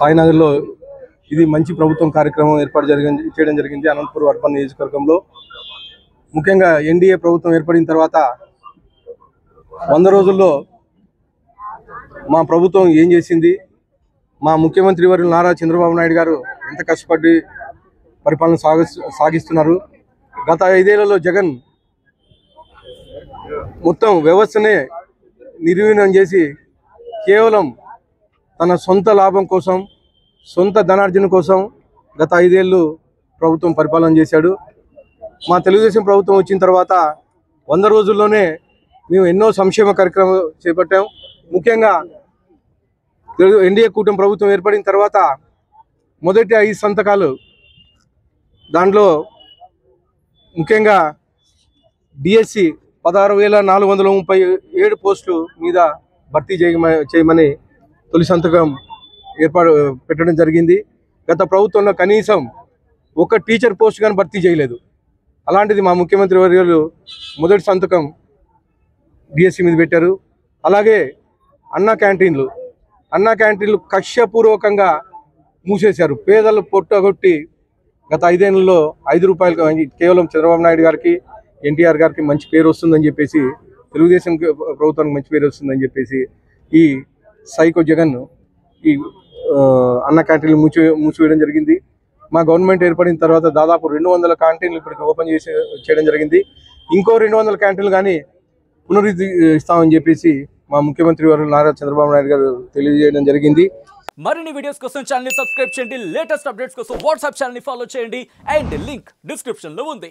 సాయినగర్లో ఇది మంచి ప్రభుత్వం కార్యక్రమం చేయడం జరిగింది. అనంతపురం అర్బన్ నియోజకవర్గంలో ముఖ్యంగా ఎన్డీఏ ప్రభుత్వం ఏర్పడిన తర్వాత 100 రోజుల్లో మా ప్రభుత్వం ఏం చేసింది, మా ముఖ్యమంత్రి వర్యులు నారా చంద్రబాబు నాయుడు గారు ఎంత కష్టపడి పరిపాలన సాగిస్తున్నారు. గత 5 ఏళ్లలో జగన్ మొత్తం వ్యవస్థనే నిర్వీర్యం చేసి కేవలం తన సొంత లాభం కోసం, సొంత ధనార్జన కోసం గత 5 ఏళ్ళు ప్రభుత్వం పరిపాలన చేశాడు. మా తెలుగుదేశం ప్రభుత్వం వచ్చిన తర్వాత 100 రోజుల్లోనే మేము ఎన్నో సంక్షేమ కార్యక్రమాలు చేపట్టాం. ముఖ్యంగా ఎన్డీఏ కూటమి ప్రభుత్వం ఏర్పడిన తర్వాత మొదటి 5 సంతకాలు, దాంట్లో ముఖ్యంగా డిఎస్సి 16,437 పోస్టులు మీద భర్తీ చేయమని తొలి సంతకం పెట్టడం జరిగింది. గత ప్రభుత్వంలో కనీసం ఒక టీచర్ పోస్ట్ కానీ భర్తీ చేయలేదు. అలాంటిది మా ముఖ్యమంత్రి వర్యులు మొదటి సంతకం డిఎస్సి మీద పెట్టారు. అలాగే అన్నా క్యాంటీన్లు కక్షపూర్వకంగా మూసేశారు. పేదలు పొట్టగొట్టి గత 5 ఏళ్లలో 5 రూపాయలు కేవలం చంద్రబాబు నాయుడు గారికి, ఎన్టీఆర్ గారికి మంచి పేరు వస్తుందని చెప్పేసి, తెలుగుదేశం ప్రభుత్వానికి మంచి పేరు వస్తుందని చెప్పేసి ఈ సైకో జగన్ ఈ అన్న క్యాంటీన్లు మూసివేయడం జరిగింది. మా గవర్నమెంట్ ఏర్పడిన తర్వాత దాదాపు 200 క్యాంటీన్లు ఇప్పటికి ఓపెన్ చేయడం జరిగింది. ఇంకో 200 క్యాంటీన్లు కానీ పునరుద్ధరిస్తామని చెప్పేసి మా ముఖ్యమంత్రి వర్యులు నారా చంద్రబాబు నాయుడు గారు తెలియజేయడం జరిగింది. మరిన్ని వీడియోస్ కోసం ఛానల్ ని సబ్స్క్రైబ్ చేయండి. లేటెస్ట్ అప్డేట్స్ కోసం వాట్సాప్ ఛానల్ ని ఫాలో చేయండి. అండ్ లింక్ డిస్క్రిప్షన్ లో ఉంది.